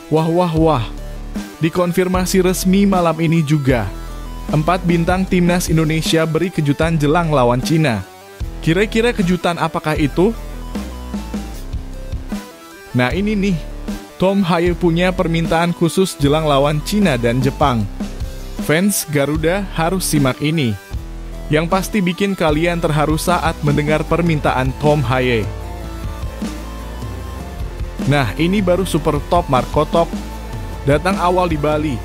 Wah wah wah, dikonfirmasi resmi malam ini juga. 4 bintang timnas Indonesia beri kejutan jelang lawan Cina. Kira-kira kejutan apakah itu? Nah ini nih, Tom Haye punya permintaan khusus jelang lawan Cina dan Jepang. Fans Garuda harus simak ini. Yang pasti bikin kalian terharu saat mendengar permintaan Tom Haye. Nah, ini baru super top Marco Top. Datang awal di Bali.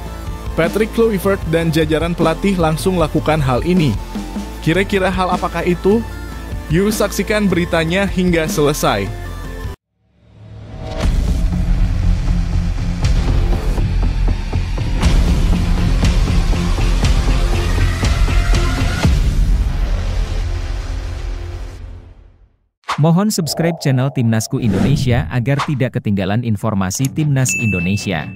Patrick Kluivert dan jajaran pelatih langsung lakukan hal ini. Kira-kira hal apakah itu? Yuk saksikan beritanya hingga selesai. Mohon subscribe channel Timnasku Indonesia agar tidak ketinggalan informasi Timnas Indonesia.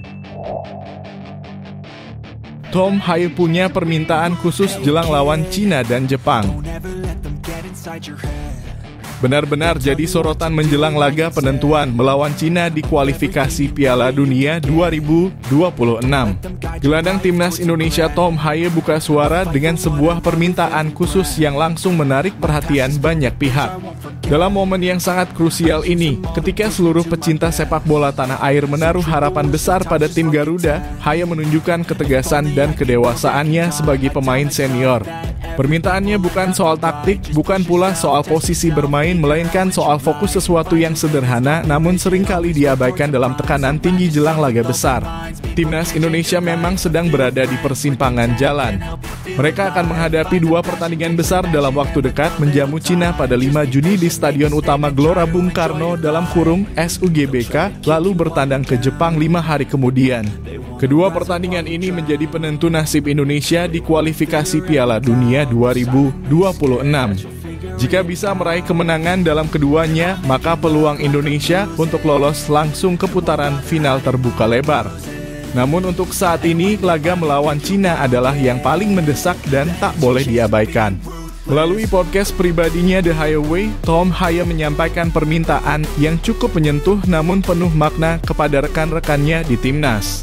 Tom Haye punya permintaan khusus jelang lawan Cina dan Jepang. Benar-benar jadi sorotan menjelang laga penentuan melawan Cina di kualifikasi Piala Dunia 2026. Gelandang timnas Indonesia Tom Haye buka suara dengan sebuah permintaan khusus yang langsung menarik perhatian banyak pihak. Dalam momen yang sangat krusial ini, ketika seluruh pecinta sepak bola tanah air menaruh harapan besar pada tim Garuda, Haye menunjukkan ketegasan dan kedewasaannya sebagai pemain senior. Permintaannya bukan soal taktik, bukan pula soal posisi bermain, melainkan soal fokus sesuatu yang sederhana namun seringkali diabaikan dalam tekanan tinggi jelang laga besar. Timnas Indonesia memang sedang berada di persimpangan jalan. Mereka akan menghadapi 2 pertandingan besar dalam waktu dekat menjamu Cina pada 5 Juni di Stadion Utama Gelora Bung Karno (SUGBK), lalu bertandang ke Jepang 5 hari kemudian. Kedua pertandingan ini menjadi penentu nasib Indonesia di kualifikasi Piala Dunia 2026. Jika bisa meraih kemenangan dalam keduanya, maka peluang Indonesia untuk lolos langsung ke putaran final terbuka lebar. Namun untuk saat ini, laga melawan Cina adalah yang paling mendesak dan tak boleh diabaikan. Melalui podcast pribadinya The Haye Way, Tom Haye menyampaikan permintaan yang cukup menyentuh namun penuh makna kepada rekan-rekannya di timnas.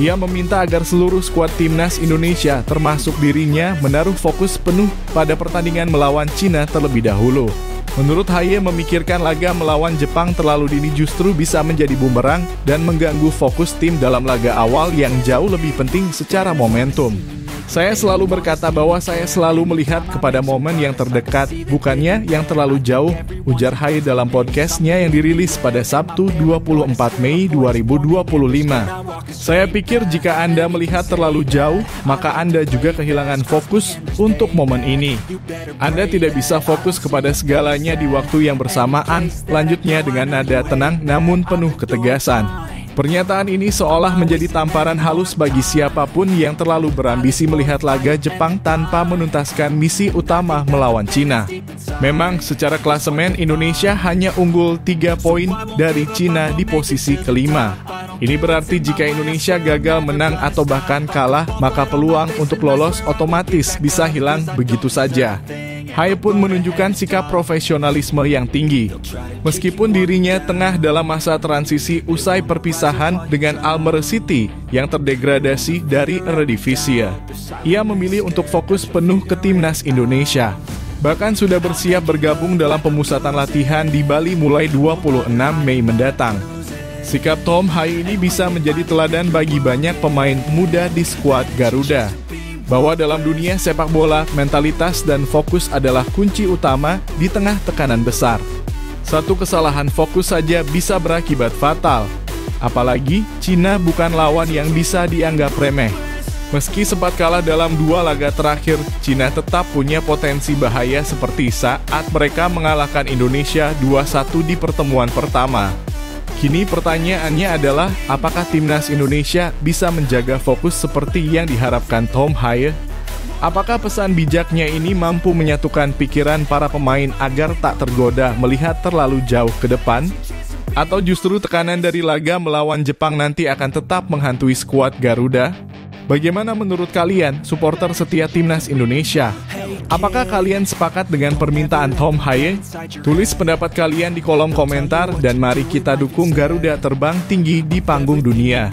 Ia meminta agar seluruh skuad timnas Indonesia, termasuk dirinya, menaruh fokus penuh pada pertandingan melawan Cina terlebih dahulu. Menurut Haye, memikirkan laga melawan Jepang terlalu dini justru bisa menjadi bumerang dan mengganggu fokus tim dalam laga awal yang jauh lebih penting secara momentum. Saya selalu berkata bahwa saya selalu melihat kepada momen yang terdekat, bukannya yang terlalu jauh, ujar Haye dalam podcastnya yang dirilis pada Sabtu 24 Mei 2025. Saya pikir jika Anda melihat terlalu jauh, maka Anda juga kehilangan fokus untuk momen ini. Anda tidak bisa fokus kepada segalanya di waktu yang bersamaan, lanjutnya dengan nada tenang namun penuh ketegasan. Pernyataan ini seolah menjadi tamparan halus bagi siapapun yang terlalu berambisi melihat laga Jepang tanpa menuntaskan misi utama melawan Cina. Memang secara klasemen Indonesia hanya unggul 3 poin dari Cina di posisi kelima. Ini berarti jika Indonesia gagal menang atau bahkan kalah, maka peluang untuk lolos otomatis bisa hilang begitu saja. Haye pun menunjukkan sikap profesionalisme yang tinggi. Meskipun dirinya tengah dalam masa transisi usai perpisahan dengan Almere City yang terdegradasi dari Eredivisie, ia memilih untuk fokus penuh ke timnas Indonesia. Bahkan sudah bersiap bergabung dalam pemusatan latihan di Bali mulai 26 Mei mendatang. Sikap Tom Haye ini bisa menjadi teladan bagi banyak pemain muda di skuad Garuda. Bahwa dalam dunia sepak bola, mentalitas dan fokus adalah kunci utama di tengah tekanan besar. Satu kesalahan fokus saja bisa berakibat fatal. Apalagi, Cina bukan lawan yang bisa dianggap remeh. Meski sempat kalah dalam 2 laga terakhir, Cina tetap punya potensi bahaya seperti saat mereka mengalahkan Indonesia 2-1 di pertemuan pertama. Kini pertanyaannya adalah, apakah timnas Indonesia bisa menjaga fokus seperti yang diharapkan Tom Haye? Apakah pesan bijaknya ini mampu menyatukan pikiran para pemain agar tak tergoda melihat terlalu jauh ke depan? Atau justru tekanan dari laga melawan Jepang nanti akan tetap menghantui skuad Garuda? Bagaimana menurut kalian, supporter setia timnas Indonesia? Apakah kalian sepakat dengan permintaan Tom Haye? Tulis pendapat kalian di kolom komentar dan mari kita dukung Garuda terbang tinggi di panggung dunia.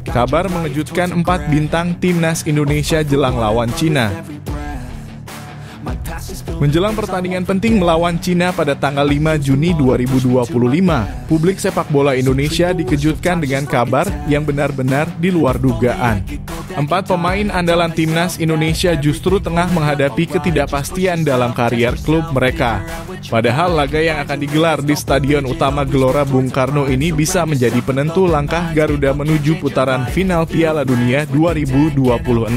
Kabar mengejutkan 4 bintang Timnas Indonesia jelang lawan Cina. Menjelang pertandingan penting melawan Cina pada tanggal 5 Juni 2025, publik sepak bola Indonesia dikejutkan dengan kabar yang benar-benar di luar dugaan. 4 pemain andalan Timnas Indonesia justru tengah menghadapi ketidakpastian dalam karier klub mereka. Padahal laga yang akan digelar di Stadion Utama Gelora Bung Karno ini bisa menjadi penentu langkah Garuda menuju putaran final Piala Dunia 2026.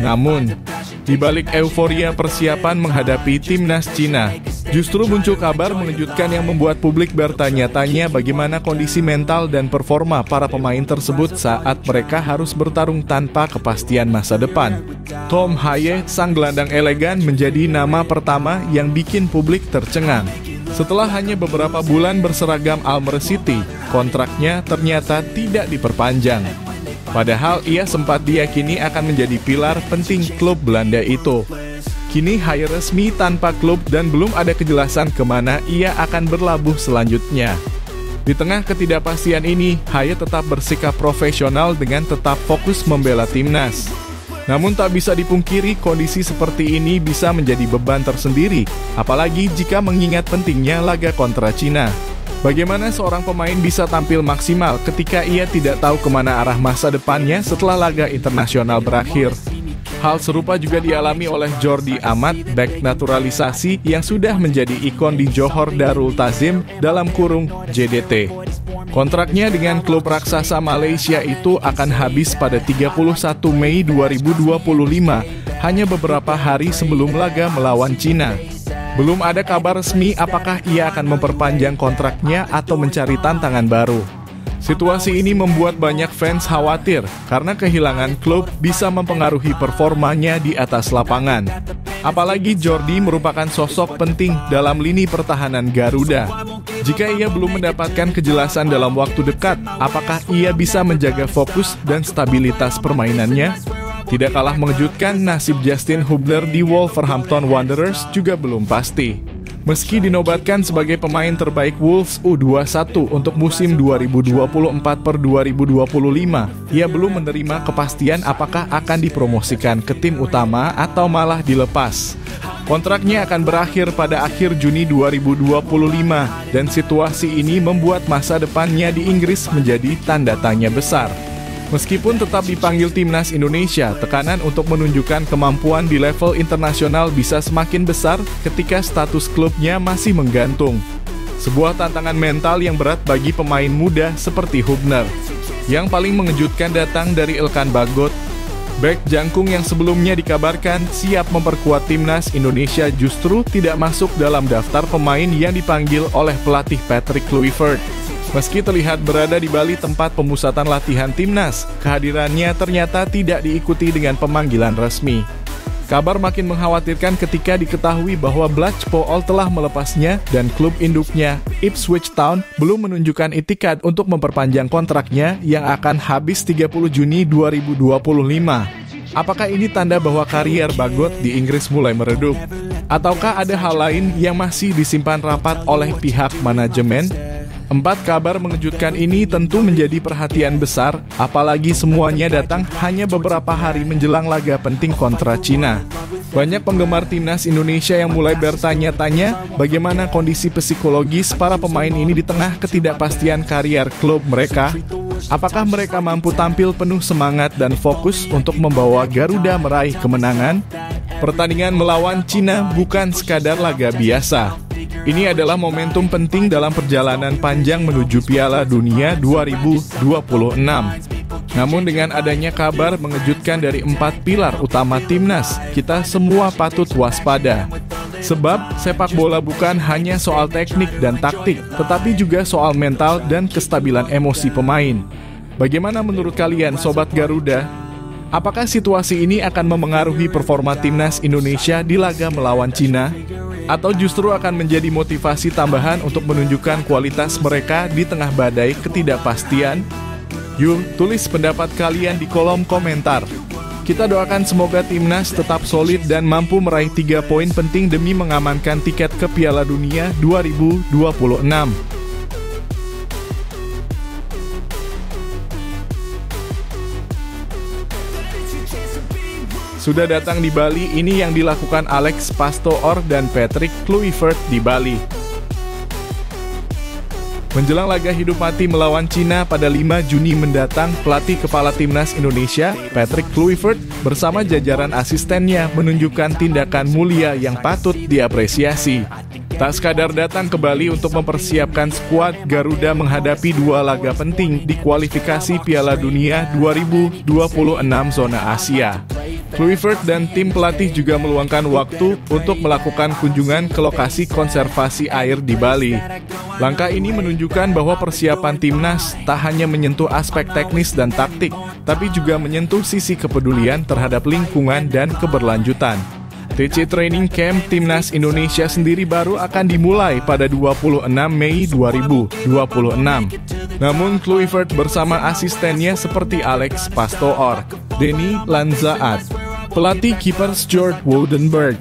Namun, di balik euforia persiapan menghadapi Timnas Cina, justru muncul kabar mengejutkan yang membuat publik bertanya-tanya bagaimana kondisi mental dan performa para pemain tersebut saat mereka harus bertarung tanpa kepastian masa depan. Tom Haye, sang gelandang elegan, menjadi nama pertama yang bikin publik tercengang. Setelah hanya beberapa bulan berseragam Almer City, kontraknya ternyata tidak diperpanjang. Padahal ia sempat diyakini akan menjadi pilar penting klub Belanda itu. Kini Haye resmi tanpa klub dan belum ada kejelasan kemana ia akan berlabuh selanjutnya. Di tengah ketidakpastian ini, Haye tetap bersikap profesional dengan tetap fokus membela timnas. Namun tak bisa dipungkiri kondisi seperti ini bisa menjadi beban tersendiri, apalagi jika mengingat pentingnya laga kontra Cina. Bagaimana seorang pemain bisa tampil maksimal ketika ia tidak tahu kemana arah masa depannya setelah laga internasional berakhir? Hal serupa juga dialami oleh Jordi Amat, bek naturalisasi yang sudah menjadi ikon di Johor Darul Ta'zim (JDT). Kontraknya dengan klub raksasa Malaysia itu akan habis pada 31 Mei 2025, hanya beberapa hari sebelum laga melawan Cina. Belum ada kabar resmi apakah ia akan memperpanjang kontraknya atau mencari tantangan baru. Situasi ini membuat banyak fans khawatir karena kehilangan klub bisa mempengaruhi performanya di atas lapangan. Apalagi Jordi merupakan sosok penting dalam lini pertahanan Garuda. Jika ia belum mendapatkan kejelasan dalam waktu dekat, apakah ia bisa menjaga fokus dan stabilitas permainannya? Tidak kalah mengejutkan, nasib Justin Hubner di Wolverhampton Wanderers juga belum pasti. Meski dinobatkan sebagai pemain terbaik Wolves U21 untuk musim 2024-2025, ia belum menerima kepastian apakah akan dipromosikan ke tim utama atau malah dilepas. Kontraknya akan berakhir pada akhir Juni 2025 dan situasi ini membuat masa depannya di Inggris menjadi tanda tanya besar. Meskipun tetap dipanggil Timnas Indonesia, tekanan untuk menunjukkan kemampuan di level internasional bisa semakin besar ketika status klubnya masih menggantung. Sebuah tantangan mental yang berat bagi pemain muda seperti Hubner. Yang paling mengejutkan datang dari Elkan Bagot. Bek jangkung yang sebelumnya dikabarkan siap memperkuat Timnas Indonesia justru tidak masuk dalam daftar pemain yang dipanggil oleh pelatih Patrick Kluivert. Meski terlihat berada di Bali tempat pemusatan latihan timnas, kehadirannya ternyata tidak diikuti dengan pemanggilan resmi. Kabar makin mengkhawatirkan ketika diketahui bahwa Blackpool telah melepasnya dan klub induknya, Ipswich Town, belum menunjukkan itikat untuk memperpanjang kontraknya yang akan habis 30 Juni 2025. Apakah ini tanda bahwa karier Bagot di Inggris mulai meredup? Ataukah ada hal lain yang masih disimpan rapat oleh pihak manajemen? 4 kabar mengejutkan ini tentu menjadi perhatian besar, apalagi semuanya datang hanya beberapa hari menjelang laga penting kontra Cina. Banyak penggemar Timnas Indonesia yang mulai bertanya-tanya bagaimana kondisi psikologis para pemain ini di tengah ketidakpastian karier klub mereka. Apakah mereka mampu tampil penuh semangat dan fokus untuk membawa Garuda meraih kemenangan? Pertandingan melawan Cina bukan sekadar laga biasa. Ini adalah momentum penting dalam perjalanan panjang menuju Piala Dunia 2026. Namun dengan adanya kabar mengejutkan dari 4 pilar utama timnas, kita semua patut waspada. Sebab sepak bola bukan hanya soal teknik dan taktik, tetapi juga soal mental dan kestabilan emosi pemain. Bagaimana menurut kalian, Sobat Garuda? Apakah situasi ini akan memengaruhi performa timnas Indonesia di laga melawan Cina? Atau justru akan menjadi motivasi tambahan untuk menunjukkan kualitas mereka di tengah badai ketidakpastian? Yuk, tulis pendapat kalian di kolom komentar. Kita doakan semoga timnas tetap solid dan mampu meraih 3 poin penting demi mengamankan tiket ke Piala Dunia 2026. Sudah datang di Bali, ini yang dilakukan Alex Pastoor dan Patrick Kluivert di Bali. Menjelang laga hidup mati melawan Cina pada 5 Juni mendatang, pelatih kepala timnas Indonesia, Patrick Kluivert, bersama jajaran asistennya menunjukkan tindakan mulia yang patut diapresiasi. Tak sekadar datang ke Bali untuk mempersiapkan skuad Garuda menghadapi 2 laga penting di kualifikasi Piala Dunia 2026 zona Asia. Kluivert dan tim pelatih juga meluangkan waktu untuk melakukan kunjungan ke lokasi konservasi air di Bali. Langkah ini menunjukkan bahwa persiapan timnas tak hanya menyentuh aspek teknis dan taktik, tapi juga menyentuh sisi kepedulian terhadap lingkungan dan keberlanjutan. TC Training Camp Timnas Indonesia sendiri baru akan dimulai pada 26 Mei 2026. Namun Kluivert bersama asistennya seperti Alex Pastoor, Denny Lanzaat, pelatih kiper Stuart Woudenberg,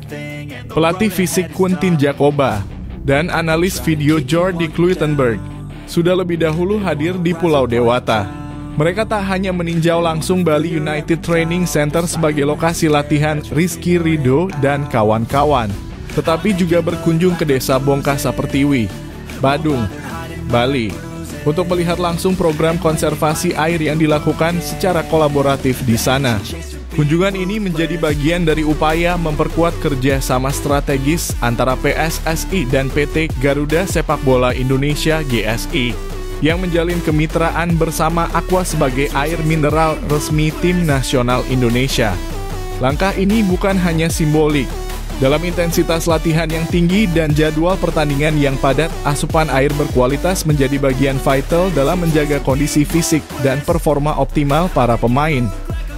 pelatih fisik Quentin Jacoba, dan analis video Jordi Kluitenberg sudah lebih dahulu hadir di Pulau Dewata. Mereka tak hanya meninjau langsung Bali United Training Center sebagai lokasi latihan Rizky Ridho dan kawan-kawan, tetapi juga berkunjung ke desa Bongkasa Pertiwi, Badung, Bali, untuk melihat langsung program konservasi air yang dilakukan secara kolaboratif di sana. Kunjungan ini menjadi bagian dari upaya memperkuat kerja sama strategis antara PSSI dan PT Garuda Sepak Bola Indonesia (GSI) yang menjalin kemitraan bersama Aqua sebagai air mineral resmi tim nasional Indonesia. Langkah ini bukan hanya simbolik. Dalam intensitas latihan yang tinggi dan jadwal pertandingan yang padat, asupan air berkualitas menjadi bagian vital dalam menjaga kondisi fisik dan performa optimal para pemain.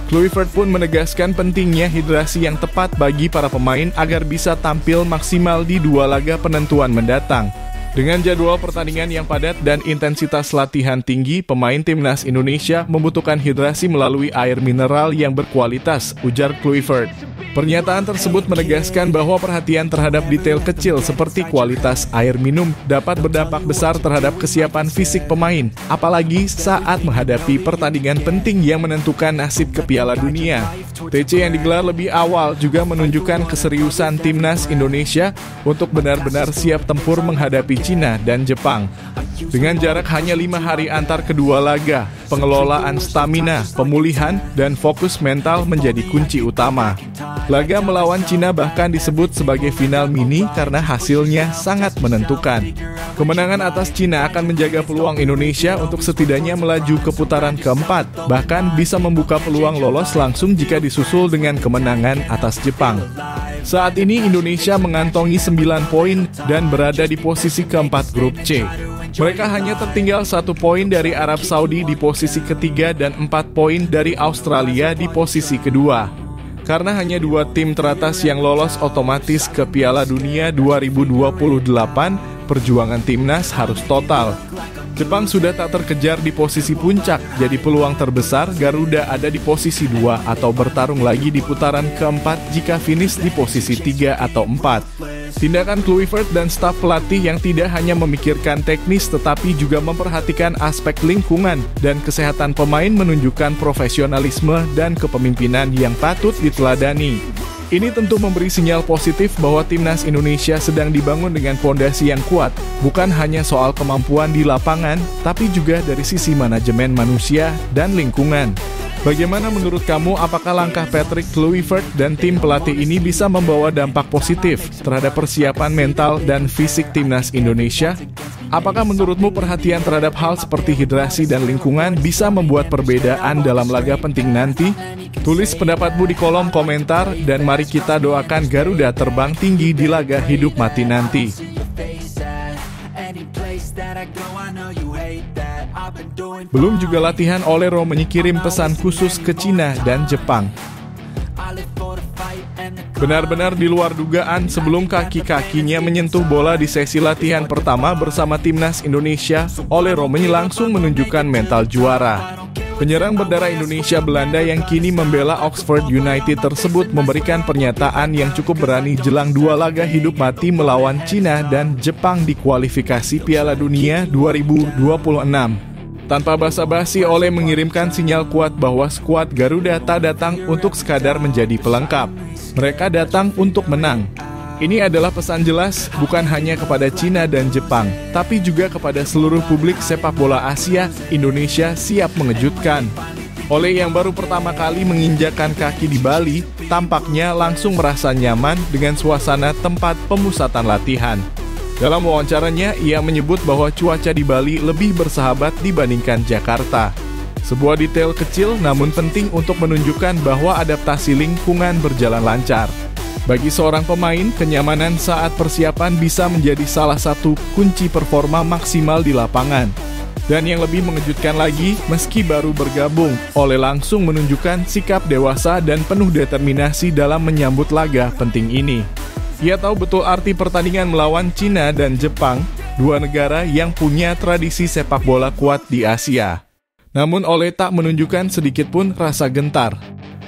Kluivert pun menegaskan pentingnya hidrasi yang tepat bagi para pemain agar bisa tampil maksimal di 2 laga penentuan mendatang. Dengan jadwal pertandingan yang padat dan intensitas latihan tinggi, pemain timnas Indonesia membutuhkan hidrasi melalui air mineral yang berkualitas, ujar Kluivert. Pernyataan tersebut menegaskan bahwa perhatian terhadap detail kecil seperti kualitas air minum dapat berdampak besar terhadap kesiapan fisik pemain, apalagi saat menghadapi pertandingan penting yang menentukan nasib ke Piala Dunia. TC yang digelar lebih awal juga menunjukkan keseriusan timnas Indonesia untuk benar-benar siap tempur menghadapi Cina dan Jepang. Dengan jarak hanya 5 hari antar kedua laga, pengelolaan stamina, pemulihan, dan fokus mental menjadi kunci utama. Laga melawan Cina bahkan disebut sebagai final mini karena hasilnya sangat menentukan. Kemenangan atas Cina akan menjaga peluang Indonesia untuk setidaknya melaju ke putaran keempat, bahkan bisa membuka peluang lolos langsung jika disusul dengan kemenangan atas Jepang. Saat ini Indonesia mengantongi 9 poin dan berada di posisi keempat grup C. Mereka hanya tertinggal 1 poin dari Arab Saudi di posisi ketiga dan 4 poin dari Australia di posisi kedua. Karena hanya 2 tim teratas yang lolos otomatis ke Piala Dunia 2028, perjuangan timnas harus total. Jepang sudah tak terkejar di posisi puncak, jadi peluang terbesar Garuda ada di posisi 2 atau bertarung lagi di putaran keempat jika finish di posisi 3 atau 4. Tindakan Kluivert dan staf pelatih yang tidak hanya memikirkan teknis tetapi juga memperhatikan aspek lingkungan dan kesehatan pemain menunjukkan profesionalisme dan kepemimpinan yang patut diteladani. Ini tentu memberi sinyal positif bahwa timnas Indonesia sedang dibangun dengan fondasi yang kuat, bukan hanya soal kemampuan di lapangan, tapi juga dari sisi manajemen manusia dan lingkungan. Bagaimana menurut kamu, apakah langkah Patrick Kluivert dan tim pelatih ini bisa membawa dampak positif terhadap persiapan mental dan fisik timnas Indonesia? Apakah menurutmu perhatian terhadap hal seperti hidrasi dan lingkungan bisa membuat perbedaan dalam laga penting nanti? Tulis pendapatmu di kolom komentar dan mari kita doakan Garuda terbang tinggi di laga hidup mati nanti. Belum juga latihan, Olero menyikirim pesan khusus ke Cina dan Jepang. Benar-benar di luar dugaan, sebelum kaki-kakinya menyentuh bola di sesi latihan pertama bersama timnas Indonesia, Olero langsung menunjukkan mental juara. Penyerang berdarah Indonesia Belanda yang kini membela Oxford United tersebut memberikan pernyataan yang cukup berani jelang dua laga hidup mati melawan Cina dan Jepang di kualifikasi Piala Dunia 2026. Tanpa basa-basi, Ole mengirimkan sinyal kuat bahwa skuad Garuda tak datang untuk sekadar menjadi pelengkap. Mereka datang untuk menang. Ini adalah pesan jelas bukan hanya kepada Cina dan Jepang, tapi juga kepada seluruh publik sepak bola Asia. Indonesia siap mengejutkan. Ole yang baru pertama kali menginjakkan kaki di Bali, tampaknya langsung merasa nyaman dengan suasana tempat pemusatan latihan. Dalam wawancaranya, ia menyebut bahwa cuaca di Bali lebih bersahabat dibandingkan Jakarta. Sebuah detail kecil namun penting untuk menunjukkan bahwa adaptasi lingkungan berjalan lancar. Bagi seorang pemain, kenyamanan saat persiapan bisa menjadi salah satu kunci performa maksimal di lapangan. Dan yang lebih mengejutkan lagi, meski baru bergabung, Ole langsung menunjukkan sikap dewasa dan penuh determinasi dalam menyambut laga penting ini. Ia tahu betul arti pertandingan melawan Cina dan Jepang, dua negara yang punya tradisi sepak bola kuat di Asia. Namun Ole tak menunjukkan sedikit pun rasa gentar.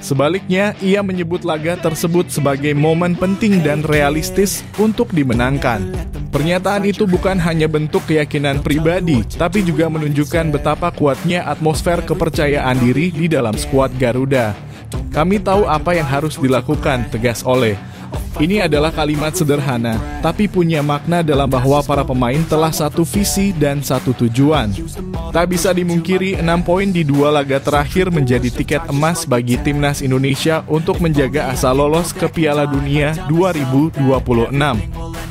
Sebaliknya, ia menyebut laga tersebut sebagai momen penting dan realistis untuk dimenangkan. Pernyataan itu bukan hanya bentuk keyakinan pribadi, tapi juga menunjukkan betapa kuatnya atmosfer kepercayaan diri di dalam skuad Garuda. Kami tahu apa yang harus dilakukan, tegas Ole. Ini adalah kalimat sederhana, tapi punya makna dalam bahwa para pemain telah satu visi dan satu tujuan. Tak bisa dimungkiri, 6 poin di dua laga terakhir menjadi tiket emas bagi timnas Indonesia untuk menjaga asa lolos ke Piala Dunia 2026.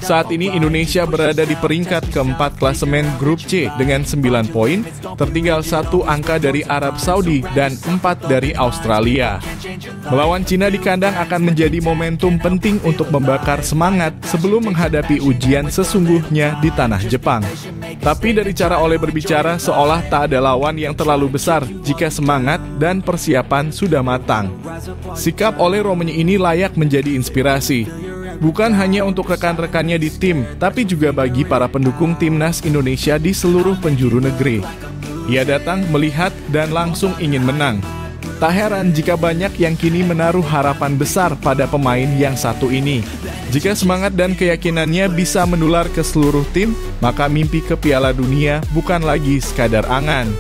Saat ini Indonesia berada di peringkat keempat klasemen grup C dengan 9 poin, tertinggal 1 angka dari Arab Saudi dan 4 dari Australia. Melawan Cina di kandang akan menjadi momentum penting untuk membakar semangat sebelum menghadapi ujian sesungguhnya di tanah Jepang. Tapi dari cara Ole berbicara, seolah tak ada lawan yang terlalu besar jika semangat dan persiapan sudah matang. Sikap Ole Romanya ini layak menjadi inspirasi. Bukan hanya untuk rekan-rekannya di tim, tapi juga bagi para pendukung timnas Indonesia di seluruh penjuru negeri. Ia datang melihat dan langsung ingin menang. Tak heran jika banyak yang kini menaruh harapan besar pada pemain yang satu ini. Jika semangat dan keyakinannya bisa menular ke seluruh tim, maka mimpi ke Piala Dunia bukan lagi sekadar angan.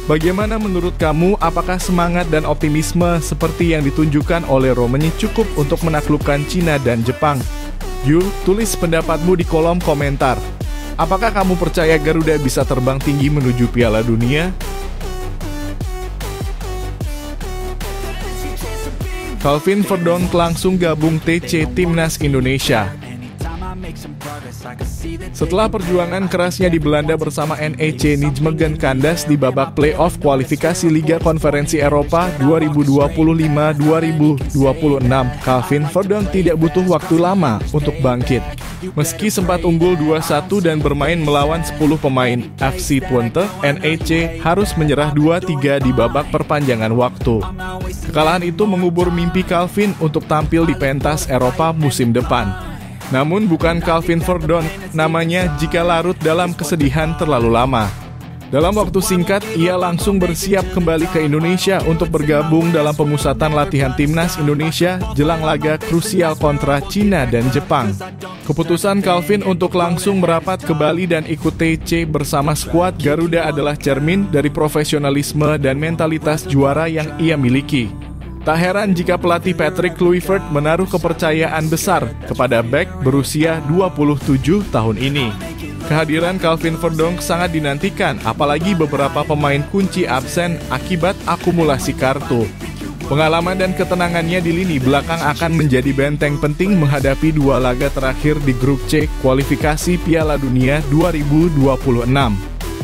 Bagaimana menurut kamu, apakah semangat dan optimisme seperti yang ditunjukkan oleh Romanya cukup untuk menaklukkan Cina dan Jepang? Yuk, tulis pendapatmu di kolom komentar. Apakah kamu percaya Garuda bisa terbang tinggi menuju Piala Dunia? Calvin Verdonk langsung gabung TC Timnas Indonesia. Setelah perjuangan kerasnya di Belanda bersama NEC Nijmegen Kandas di babak play-off kualifikasi Liga Konferensi Eropa 2025-2026, Calvin Verdonk tidak butuh waktu lama untuk bangkit. Meski sempat unggul 2-1 dan bermain melawan 10 pemain FC Twente, NEC harus menyerah 2-3 di babak perpanjangan waktu. Kekalahan itu mengubur mimpi Calvin untuk tampil di pentas Eropa musim depan. Namun bukan Calvin Verdonk namanya jika larut dalam kesedihan terlalu lama. Dalam waktu singkat, ia langsung bersiap kembali ke Indonesia untuk bergabung dalam pemusatan latihan timnas Indonesia jelang laga krusial kontra Cina dan Jepang. Keputusan Calvin untuk langsung merapat ke Bali dan ikut TC bersama skuad Garuda adalah cermin dari profesionalisme dan mentalitas juara yang ia miliki. Tak heran jika pelatih Patrick Kluivert menaruh kepercayaan besar kepada bek berusia 27 tahun ini. Kehadiran Calvin Verdonk sangat dinantikan, apalagi beberapa pemain kunci absen akibat akumulasi kartu. Pengalaman dan ketenangannya di lini belakang akan menjadi benteng penting menghadapi dua laga terakhir di grup C kualifikasi Piala Dunia 2026.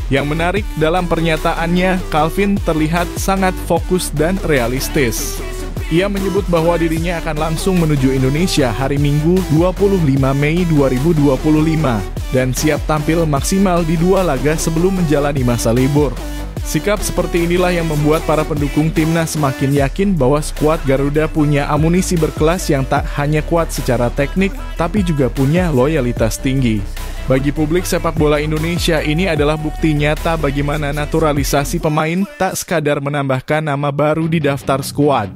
Yang menarik, dalam pernyataannya, Calvin terlihat sangat fokus dan realistis. Ia menyebut bahwa dirinya akan langsung menuju Indonesia hari Minggu 25 Mei 2025 dan siap tampil maksimal di dua laga sebelum menjalani masa libur. Sikap seperti inilah yang membuat para pendukung timnas semakin yakin bahwa skuad Garuda punya amunisi berkelas yang tak hanya kuat secara teknik, tapi juga punya loyalitas tinggi. Bagi publik sepak bola Indonesia, ini adalah bukti nyata bagaimana naturalisasi pemain tak sekadar menambahkan nama baru di daftar skuad.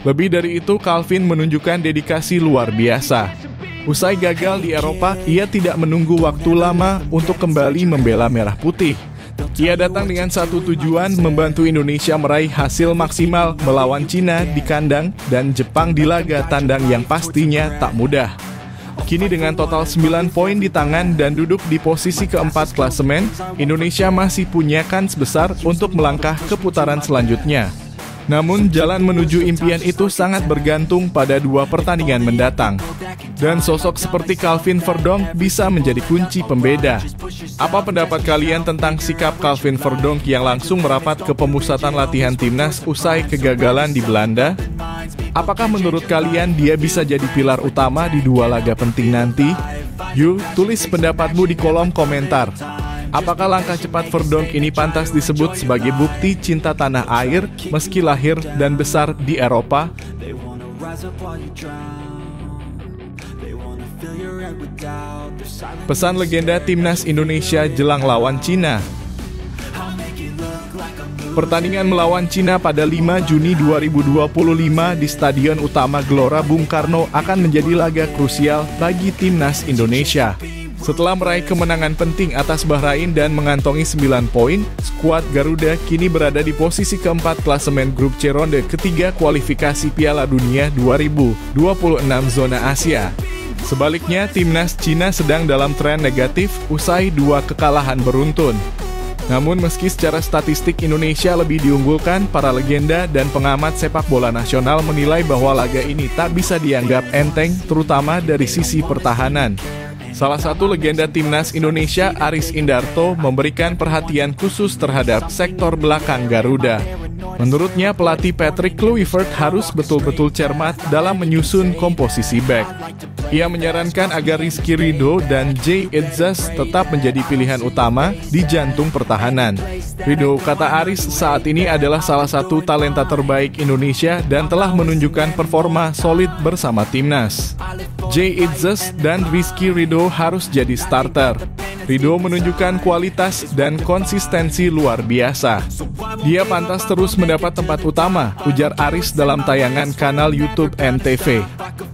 Lebih dari itu, Calvin menunjukkan dedikasi luar biasa. Usai gagal di Eropa, ia tidak menunggu waktu lama untuk kembali membela Merah Putih. Ia datang dengan satu tujuan, membantu Indonesia meraih hasil maksimal melawan Cina di kandang dan Jepang di laga tandang yang pastinya tak mudah. Kini dengan total 9 poin di tangan dan duduk di posisi keempat klasemen, Indonesia masih punya kans besar untuk melangkah ke putaran selanjutnya. Namun, jalan menuju impian itu sangat bergantung pada 2 pertandingan mendatang. Dan sosok seperti Calvin Verdonk bisa menjadi kunci pembeda. Apa pendapat kalian tentang sikap Calvin Verdonk yang langsung merapat ke pemusatan latihan timnas usai kegagalan di Belanda? Apakah menurut kalian dia bisa jadi pilar utama di 2 laga penting nanti? Yuk, tulis pendapatmu di kolom komentar. Apakah langkah cepat Verdonk ini pantas disebut sebagai bukti cinta tanah air meski lahir dan besar di Eropa? Pesan legenda timnas Indonesia jelang lawan Cina. Pertandingan melawan Cina pada 5 Juni 2025 di Stadion Utama Gelora Bung Karno akan menjadi laga krusial bagi timnas Indonesia. Setelah meraih kemenangan penting atas Bahrain dan mengantongi 9 poin, skuad Garuda kini berada di posisi keempat klasemen grup C ronde ketiga kualifikasi Piala Dunia 2026 zona Asia. Sebaliknya, timnas Cina sedang dalam tren negatif usai 2 kekalahan beruntun. Namun meski secara statistik Indonesia lebih diunggulkan, para legenda dan pengamat sepak bola nasional menilai bahwa laga ini tak bisa dianggap enteng, terutama dari sisi pertahanan. Salah satu legenda timnas Indonesia, Aris Indarto, memberikan perhatian khusus terhadap sektor belakang Garuda. Menurutnya, pelatih Patrick Kluivert harus betul-betul cermat dalam menyusun komposisi bek. Ia menyarankan agar Rizky Ridho dan Jay Itzas tetap menjadi pilihan utama di jantung pertahanan. Ridho, kata Aris, saat ini adalah salah satu talenta terbaik Indonesia dan telah menunjukkan performa solid bersama timnas. Jay Itzas dan Rizky Ridho harus jadi starter. Ridho menunjukkan kualitas dan konsistensi luar biasa. Dia pantas terus mendapat tempat utama, ujar Aris dalam tayangan kanal YouTube MTV.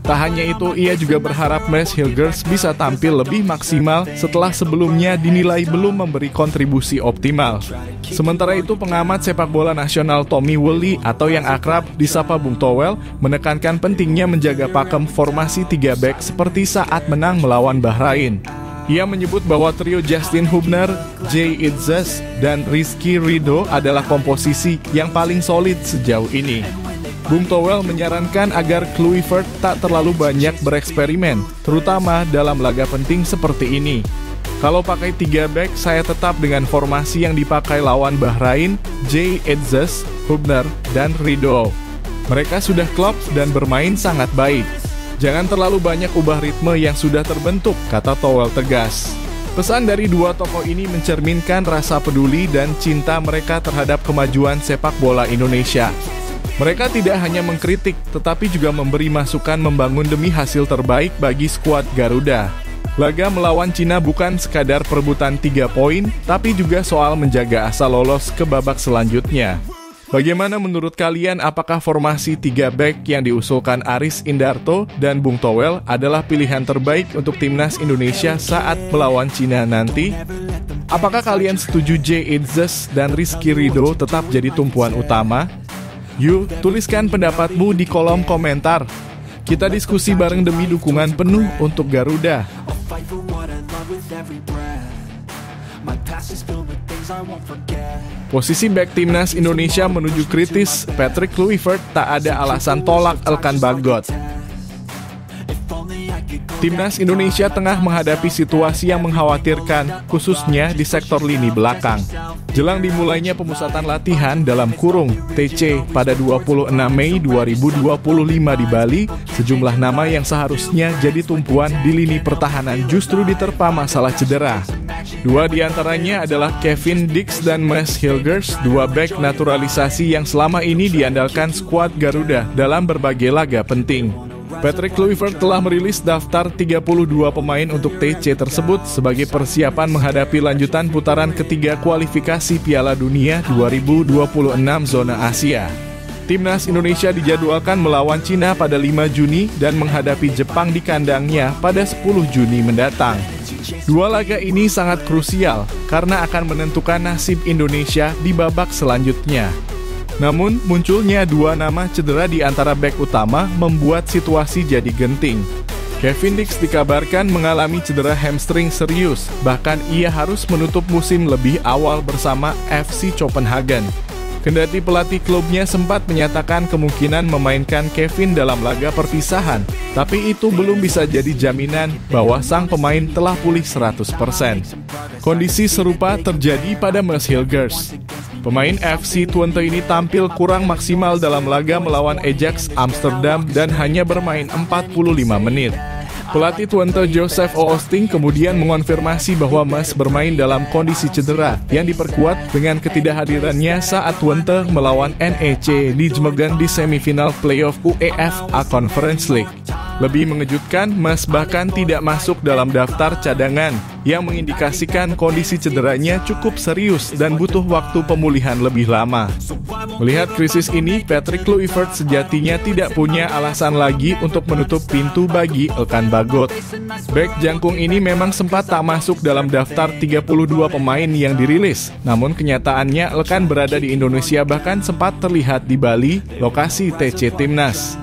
Tak hanya itu, ia juga berharap Mads Hilgers bisa tampil lebih maksimal setelah sebelumnya dinilai belum memberi kontribusi optimal. Sementara itu, pengamat sepak bola nasional Tommy Welly atau yang akrab disapa Bung Towel menekankan pentingnya menjaga pakem formasi 3 back seperti saat menang melawan Bahrain. Ia menyebut bahwa trio Justin Hubner, Jay Itzas, dan Rizky Ridho adalah komposisi yang paling solid sejauh ini. Bung Towel menyarankan agar Kluivert tak terlalu banyak bereksperimen, terutama dalam laga penting seperti ini. Kalau pakai 3 back, saya tetap dengan formasi yang dipakai lawan Bahrain, Jay Itzas, Hubner, dan Ridho. Mereka sudah klop dan bermain sangat baik. Jangan terlalu banyak ubah ritme yang sudah terbentuk, kata Towel tegas. Pesan dari 2 tokoh ini mencerminkan rasa peduli dan cinta mereka terhadap kemajuan sepak bola Indonesia. Mereka tidak hanya mengkritik, tetapi juga memberi masukan membangun demi hasil terbaik bagi skuad Garuda. Laga melawan Cina bukan sekadar perebutan 3 poin, tapi juga soal menjaga asa lolos ke babak selanjutnya. Bagaimana menurut kalian, apakah formasi 3 back yang diusulkan Aris Indarto dan Bung Towel adalah pilihan terbaik untuk timnas Indonesia saat melawan Cina nanti? Apakah kalian setuju Jay Itzas dan Rizky Ridho tetap jadi tumpuan utama? Yuk, tuliskan pendapatmu di kolom komentar. Kita diskusi bareng demi dukungan penuh untuk Garuda. Posisi bek timnas Indonesia menuju kritis. Patrick Kluivert tak ada alasan tolak Elkan Bagot. Timnas Indonesia tengah menghadapi situasi yang mengkhawatirkan, khususnya di sektor lini belakang. Jelang dimulainya pemusatan latihan dalam kurung TC pada 26 Mei 2025 di Bali, sejumlah nama yang seharusnya jadi tumpuan di lini pertahanan justru diterpa masalah cedera. 2 diantaranya adalah Kevin Dix dan Mads Hilgers, 2 bek naturalisasi yang selama ini diandalkan skuad Garuda dalam berbagai laga penting. Patrick Kluivert telah merilis daftar 32 pemain untuk TC tersebut sebagai persiapan menghadapi lanjutan putaran ketiga kualifikasi Piala Dunia 2026 zona Asia. Timnas Indonesia dijadwalkan melawan Cina pada 5 Juni dan menghadapi Jepang di kandangnya pada 10 Juni mendatang. Dua laga ini sangat krusial karena akan menentukan nasib Indonesia di babak selanjutnya. Namun, munculnya dua nama cedera di antara bek utama membuat situasi jadi genting. Kevin Dix dikabarkan mengalami cedera hamstring serius, bahkan ia harus menutup musim lebih awal bersama FC Copenhagen. Kendati pelatih klubnya sempat menyatakan kemungkinan memainkan Kevin dalam laga perpisahan, tapi itu belum bisa jadi jaminan bahwa sang pemain telah pulih 100%. Kondisi serupa terjadi pada Mads Hilgers. Pemain FC Twente ini tampil kurang maksimal dalam laga melawan Ajax Amsterdam dan hanya bermain 45 menit. Pelatih Twente Joseph Oosting kemudian mengonfirmasi bahwa Mas bermain dalam kondisi cedera yang diperkuat dengan ketidakhadirannya saat Twente melawan NEC Nijmegen di semifinal playoff UEFA Conference League. Lebih mengejutkan, Mas bahkan tidak masuk dalam daftar cadangan yang mengindikasikan kondisi cederanya cukup serius dan butuh waktu pemulihan lebih lama. Melihat krisis ini, Patrick Kluivert sejatinya tidak punya alasan lagi untuk menutup pintu bagi Elkan Bagot. Bek jangkung ini memang sempat tak masuk dalam daftar 32 pemain yang dirilis, namun kenyataannya Elkan berada di Indonesia, bahkan sempat terlihat di Bali, lokasi TC Timnas.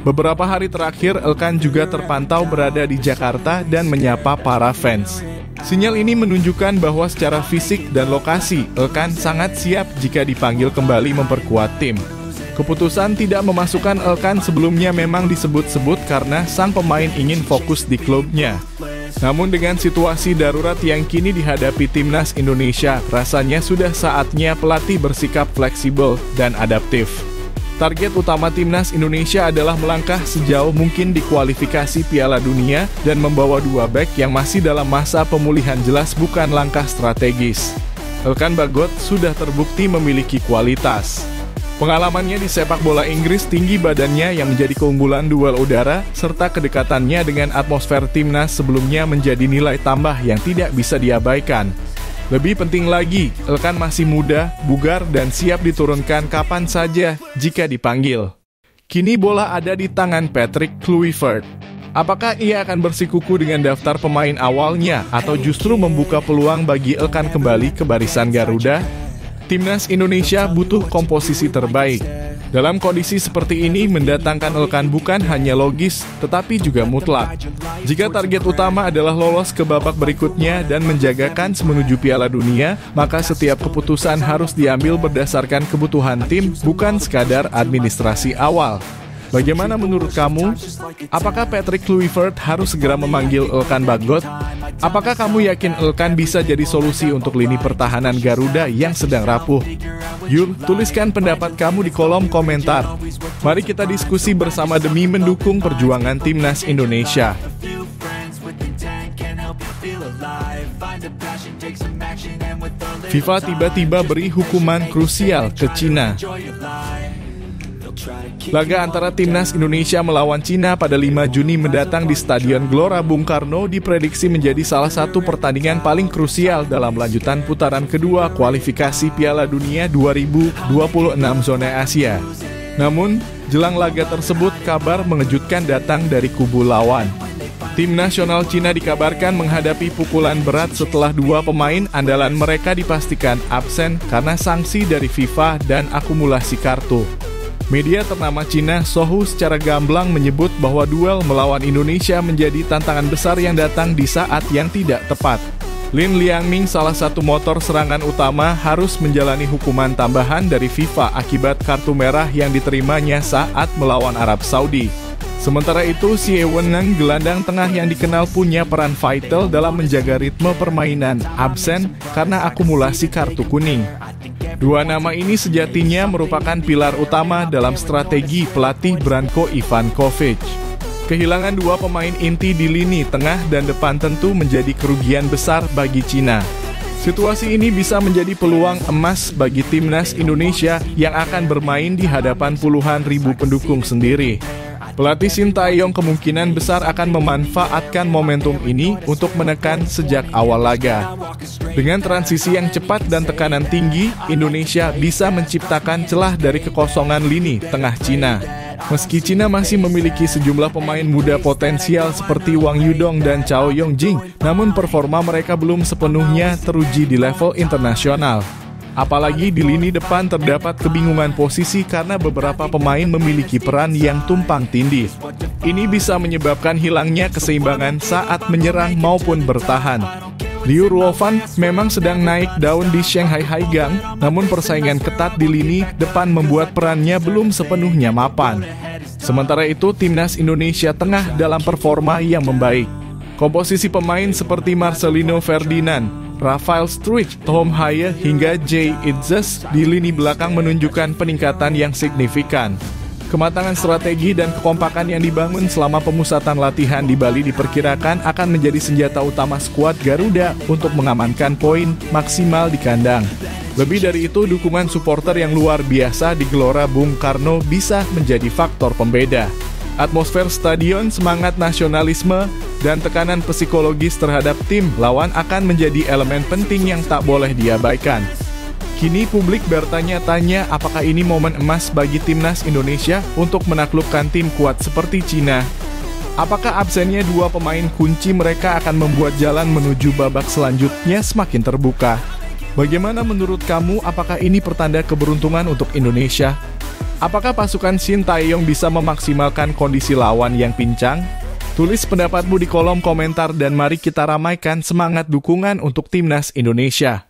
Beberapa hari terakhir, Elkan juga terpantau berada di Jakarta dan menyapa para fans. Sinyal ini menunjukkan bahwa secara fisik dan lokasi, Elkan sangat siap jika dipanggil kembali memperkuat tim. Keputusan tidak memasukkan Elkan sebelumnya memang disebut-sebut karena sang pemain ingin fokus di klubnya. Namun dengan situasi darurat yang kini dihadapi Timnas Indonesia, rasanya sudah saatnya pelatih bersikap fleksibel dan adaptif. Target utama Timnas Indonesia adalah melangkah sejauh mungkin di kualifikasi Piala Dunia dan membawa dua bek yang masih dalam masa pemulihan jelas bukan langkah strategis. Elkan Bagot sudah terbukti memiliki kualitas. Pengalamannya di sepak bola Inggris, tinggi badannya yang menjadi keunggulan duel udara, serta kedekatannya dengan atmosfer Timnas sebelumnya menjadi nilai tambah yang tidak bisa diabaikan. Lebih penting lagi, Elkan masih muda, bugar, dan siap diturunkan kapan saja jika dipanggil. Kini bola ada di tangan Patrick Kluivert. Apakah ia akan bersikuku dengan daftar pemain awalnya atau justru membuka peluang bagi Elkan kembali ke barisan Garuda? Timnas Indonesia butuh komposisi terbaik. Dalam kondisi seperti ini, mendatangkan Elkan bukan hanya logis, tetapi juga mutlak. Jika target utama adalah lolos ke babak berikutnya dan menjaga kans menuju Piala Dunia, maka setiap keputusan harus diambil berdasarkan kebutuhan tim, bukan sekadar administrasi awal. Bagaimana menurut kamu? Apakah Patrick Kluivert harus segera memanggil Elkan Bagot? Apakah kamu yakin Elkan bisa jadi solusi untuk lini pertahanan Garuda yang sedang rapuh? Yuk, tuliskan pendapat kamu di kolom komentar. Mari kita diskusi bersama demi mendukung perjuangan Timnas Indonesia. FIFA tiba-tiba beri hukuman krusial ke Cina. Laga antara Timnas Indonesia melawan Cina pada 5 Juni mendatang di Stadion Gelora Bung Karno diprediksi menjadi salah satu pertandingan paling krusial dalam lanjutan putaran kedua kualifikasi Piala Dunia 2026 zona Asia. Namun, jelang laga tersebut kabar mengejutkan datang dari kubu lawan. Tim nasional Cina dikabarkan menghadapi pukulan berat setelah dua pemain andalan mereka dipastikan absen karena sanksi dari FIFA dan akumulasi kartu. Media ternama Cina Sohu secara gamblang menyebut bahwa duel melawan Indonesia menjadi tantangan besar yang datang di saat yang tidak tepat. Lin Liangming, salah satu motor serangan utama, harus menjalani hukuman tambahan dari FIFA akibat kartu merah yang diterimanya saat melawan Arab Saudi. Sementara itu, Xie Weneng, gelandang tengah yang dikenal punya peran vital dalam menjaga ritme permainan, absen karena akumulasi kartu kuning. Dua nama ini sejatinya merupakan pilar utama dalam strategi pelatih Branko Ivankovic. Kehilangan dua pemain inti di lini tengah dan depan tentu menjadi kerugian besar bagi Cina. Situasi ini bisa menjadi peluang emas bagi Timnas Indonesia yang akan bermain di hadapan puluhan ribu pendukung sendiri. Pelatih Shin Tae-yong kemungkinan besar akan memanfaatkan momentum ini untuk menekan sejak awal laga. Dengan transisi yang cepat dan tekanan tinggi, Indonesia bisa menciptakan celah dari kekosongan lini tengah Cina. Meski Cina masih memiliki sejumlah pemain muda potensial seperti Wang Yudong dan Chao Yongjing, namun performa mereka belum sepenuhnya teruji di level internasional. Apalagi di lini depan terdapat kebingungan posisi karena beberapa pemain memiliki peran yang tumpang tindih. Ini bisa menyebabkan hilangnya keseimbangan saat menyerang maupun bertahan. Liu Ruofan memang sedang naik daun di Shanghai Haigang, namun persaingan ketat di lini depan membuat perannya belum sepenuhnya mapan. Sementara itu, timnas Indonesia tengah dalam performa yang membaik. Komposisi pemain seperti Marcelino Ferdinand, Rafael Struijk, Tom Haye hingga Jay Itzes di lini belakang menunjukkan peningkatan yang signifikan. Kematangan strategi dan kekompakan yang dibangun selama pemusatan latihan di Bali diperkirakan akan menjadi senjata utama skuad Garuda untuk mengamankan poin maksimal di kandang. Lebih dari itu, dukungan supporter yang luar biasa di Gelora Bung Karno bisa menjadi faktor pembeda. Atmosfer stadion, semangat nasionalisme, dan tekanan psikologis terhadap tim lawan akan menjadi elemen penting yang tak boleh diabaikan. Kini publik bertanya-tanya apakah ini momen emas bagi timnas Indonesia untuk menaklukkan tim kuat seperti Cina. Apakah absennya dua pemain kunci mereka akan membuat jalan menuju babak selanjutnya semakin terbuka? Bagaimana menurut kamu, apakah ini pertanda keberuntungan untuk Indonesia? Apakah pasukan Shin Tae-yong bisa memaksimalkan kondisi lawan yang pincang? Tulis pendapatmu di kolom komentar dan mari kita ramaikan semangat dukungan untuk timnas Indonesia.